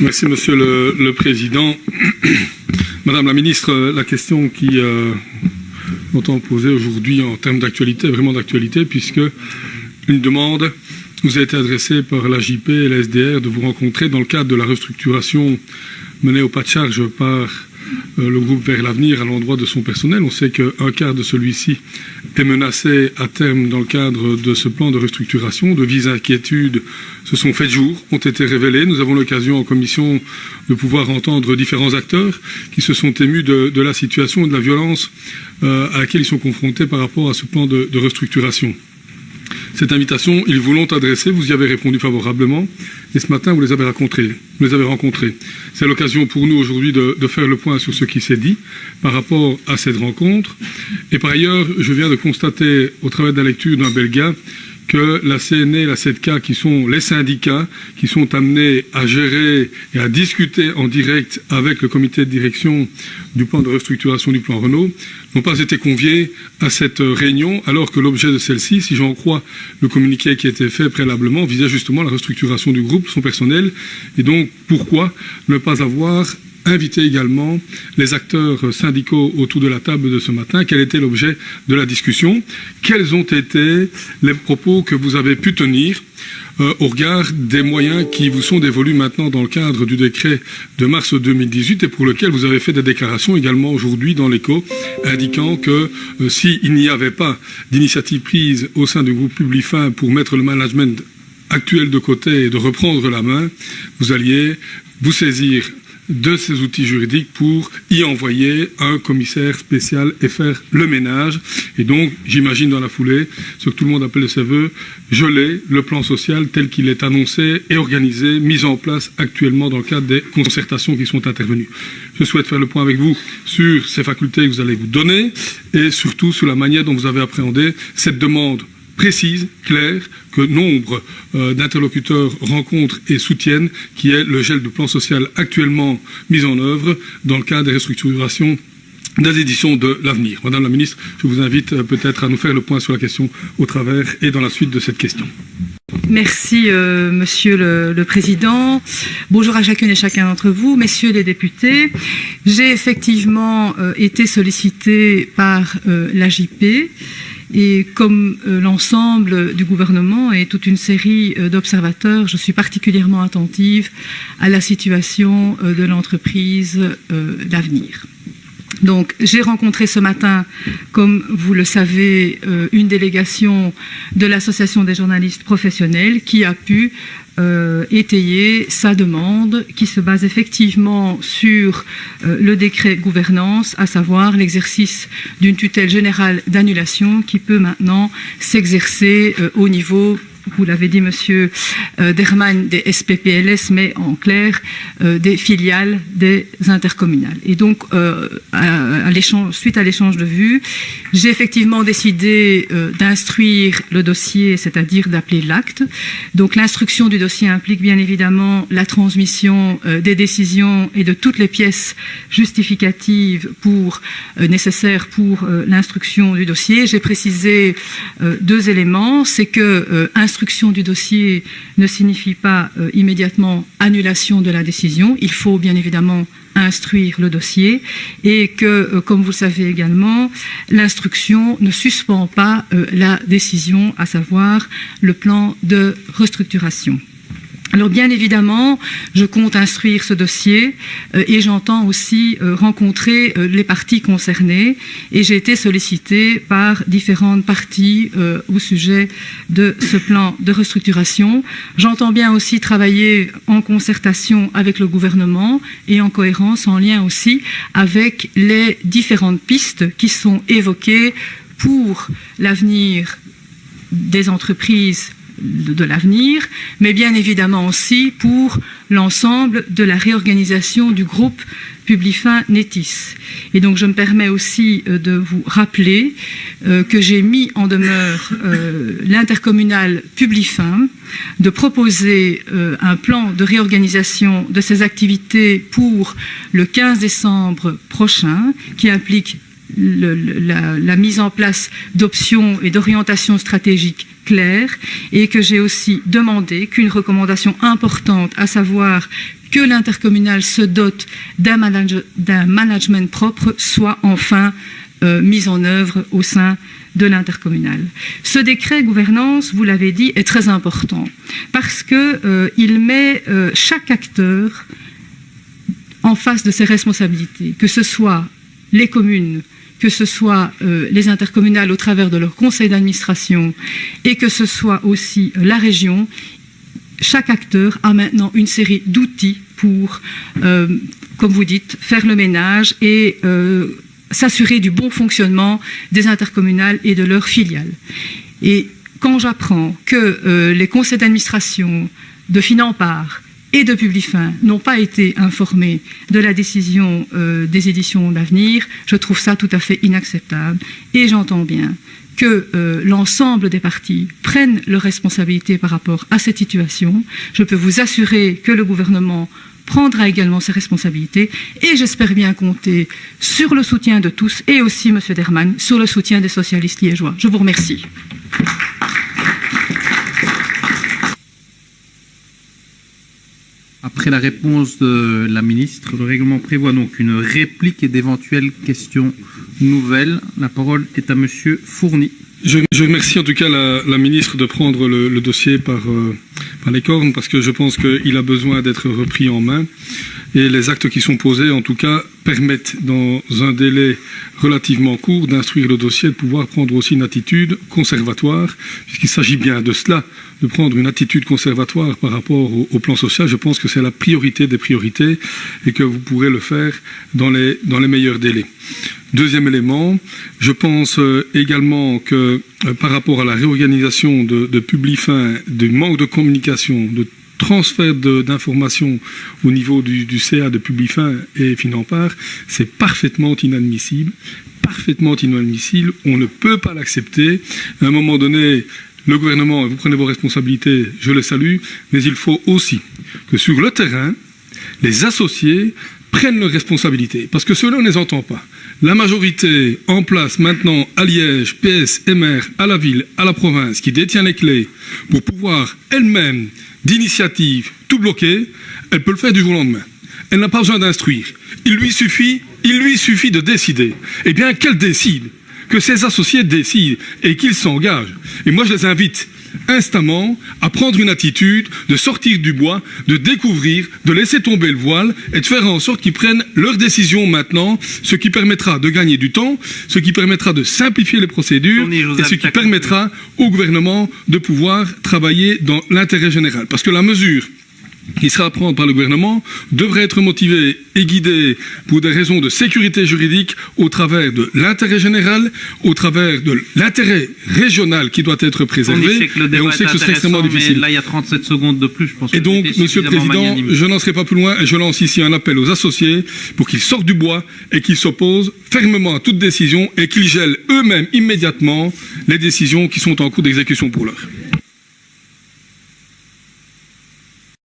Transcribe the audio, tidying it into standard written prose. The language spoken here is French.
Merci Monsieur le Président. Madame la Ministre, la question qui entend poser aujourd'hui en termes d'actualité, vraiment d'actualité, puisque une demande nous a été adressée par l'AJP et la SDR de vous rencontrer dans le cadre de la restructuration menée au pas de charge par le groupe Vers l'Avenir à l'endroit de son personnel. On sait qu'un quart de celui-ci est menacé à terme dans le cadre de ce plan de restructuration. De vives inquiétudes se sont faites jour, ont été révélées. Nous avons l'occasion en commission de pouvoir entendre différents acteurs qui se sont émus de la situation et de la violence à laquelle ils sont confrontés par rapport à ce plan de restructuration. Cette invitation, ils vous l'ont adressée, vous y avez répondu favorablement, et ce matin, vous les avez rencontrés. C'est l'occasion pour nous aujourd'hui de faire le point sur ce qui s'est dit par rapport à cette rencontre. Et par ailleurs, je viens de constater, au travers de la lecture d'un belga, que la CNE et la 7K, qui sont les syndicats, qui sont amenés à gérer et à discuter en direct avec le comité de direction du plan de restructuration du plan Renault, n'ont pas été conviés à cette réunion, alors que l'objet de celle-ci, si j'en crois le communiqué qui a été fait préalablement, visait justement la restructuration du groupe, son personnel, et donc pourquoi ne pas avoir inviter également les acteurs syndicaux autour de la table de ce matin. Quel était l'objet de la discussion? Quels ont été les propos que vous avez pu tenir au regard des moyens qui vous sont dévolus maintenant dans le cadre du décret de mars 2018 et pour lequel vous avez fait des déclarations également aujourd'hui dans l'Écho, indiquant que s'il n'y avait pas d'initiative prise au sein du groupe Publifin pour mettre le management actuel de côté et de reprendre la main, vous alliez vous saisir de ces outils juridiques pour y envoyer un commissaire spécial et faire le ménage. Et donc, j'imagine dans la foulée, ce que tout le monde appelle de ses voeux, geler le plan social tel qu'il est annoncé et organisé, mis en place actuellement dans le cadre des concertations qui sont intervenues. Je souhaite faire le point avec vous sur ces facultés que vous allez vous donner et surtout sur la manière dont vous avez appréhendé cette demande précise, claire, que nombre d'interlocuteurs rencontrent et soutiennent, qui est le gel du plan social actuellement mis en œuvre dans le cadre des restructurations des éditions de l'avenir. Madame la Ministre, je vous invite peut-être à nous faire le point sur la question au travers et dans la suite de cette question. Merci, Monsieur le Président. Bonjour à chacune et chacun d'entre vous, messieurs les députés. J'ai effectivement été sollicité par l'AJP. Et comme l'ensemble du gouvernement et toute une série d'observateurs, je suis particulièrement attentive à la situation de l'entreprise L'Avenir. Donc, j'ai rencontré ce matin, comme vous le savez, une délégation de l'Association des journalistes professionnels qui a pu étayer sa demande qui se base effectivement sur le décret gouvernance, à savoir l'exercice d'une tutelle générale d'annulation qui peut maintenant s'exercer au niveau, vous l'avez dit Monsieur Derman, des SPPLS, mais en clair des filiales des intercommunales. Et donc, suite à l'échange de vues, j'ai effectivement décidé d'instruire le dossier, c'est-à-dire d'appeler l'acte. Donc l'instruction du dossier implique bien évidemment la transmission des décisions et de toutes les pièces justificatives nécessaires pour l'instruction du dossier. J'ai précisé deux éléments, c'est que instruction du dossier ne signifie pas immédiatement annulation de la décision. Il faut bien évidemment instruire le dossier et que, comme vous le savez également, l'instruction ne suspend pas la décision, à savoir le plan de restructuration. Alors bien évidemment, je compte instruire ce dossier et j'entends aussi rencontrer les parties concernées et j'ai été sollicitée par différentes parties au sujet de ce plan de restructuration. J'entends bien aussi travailler en concertation avec le gouvernement et en cohérence, en lien aussi avec les différentes pistes qui sont évoquées pour l'avenir des entreprises de l'avenir, mais bien évidemment aussi pour l'ensemble de la réorganisation du groupe Publifin Netis. Et donc je me permets aussi de vous rappeler que j'ai mis en demeure l'intercommunal Publifin de proposer un plan de réorganisation de ses activités pour le 15 décembre prochain, qui implique la mise en place d'options et d'orientations stratégiques clair et que j'ai aussi demandé qu'une recommandation importante, à savoir que l'intercommunal se dote d'un management propre, soit enfin mise en œuvre au sein de l'intercommunal. Ce décret gouvernance, vous l'avez dit, est très important parce qu'il met chaque acteur en face de ses responsabilités, que ce soit les communes, que ce soit les intercommunales au travers de leur conseil d'administration et que ce soit aussi la région. Chaque acteur a maintenant une série d'outils pour, comme vous dites, faire le ménage et s'assurer du bon fonctionnement des intercommunales et de leurs filiales. Et quand j'apprends que les conseils d'administration de Finampart et de Publifin n'ont pas été informés de la décision des éditions d'avenir, je trouve ça tout à fait inacceptable. Et j'entends bien que l'ensemble des parties prennent leurs responsabilités par rapport à cette situation. Je peux vous assurer que le gouvernement prendra également ses responsabilités et j'espère bien compter sur le soutien de tous et aussi, M. Derman, sur le soutien des socialistes liégeois. Je vous remercie. Après la réponse de la ministre, le règlement prévoit donc une réplique et d'éventuelles questions nouvelles. La parole est à M. Fourny. Je remercie en tout cas la ministre de prendre le dossier par les cornes parce que je pense qu'il a besoin d'être repris en main et les actes qui sont posés en tout cas permettent dans un délai relativement court d'instruire le dossier et de pouvoir prendre aussi une attitude conservatoire puisqu'il s'agit bien de cela, de prendre une attitude conservatoire par rapport au plan social. Je pense que c'est la priorité des priorités et que vous pourrez le faire dans les meilleurs délais. Deuxième élément, je pense également que par rapport à la réorganisation de Publifin, du manque de communication, de transfert d'informations au niveau du CA de Publifin et Finampart, c'est parfaitement inadmissible. Parfaitement inadmissible. On ne peut pas l'accepter. À un moment donné, le gouvernement, vous prenez vos responsabilités, je les salue, mais il faut aussi que sur le terrain, les associés prennent leurs responsabilités, parce que ceux-là, on ne les entend pas. La majorité en place maintenant à Liège, PS, MR, à la ville, à la province, qui détient les clés pour pouvoir elle-même, d'initiative, tout bloquer, elle peut le faire du jour au lendemain. Elle n'a pas besoin d'instruire. Il lui suffit de décider. Eh bien, qu'elle décide, que ses associés décident et qu'ils s'engagent. Et moi, je les invite instamment à prendre une attitude, de sortir du bois, de découvrir, de laisser tomber le voile et de faire en sorte qu'ils prennent leurs décisions maintenant, ce qui permettra de gagner du temps, ce qui permettra de simplifier les procédures et ce qui permettra au gouvernement de pouvoir travailler dans l'intérêt général. Parce que la mesure qui sera à prendre par le gouvernement devrait être motivée et guidée pour des raisons de sécurité juridique au travers de l'intérêt général, au travers de l'intérêt régional qui doit être préservé. Et on sait que ce serait extrêmement difficile. Là, il y a 37 secondes de plus, je pense. Et donc, Monsieur le Président, je n'en serai pas plus loin et je lance ici un appel aux associés pour qu'ils sortent du bois et qu'ils s'opposent fermement à toute décision et qu'ils gèlent eux-mêmes immédiatement les décisions qui sont en cours d'exécution pour l'heure.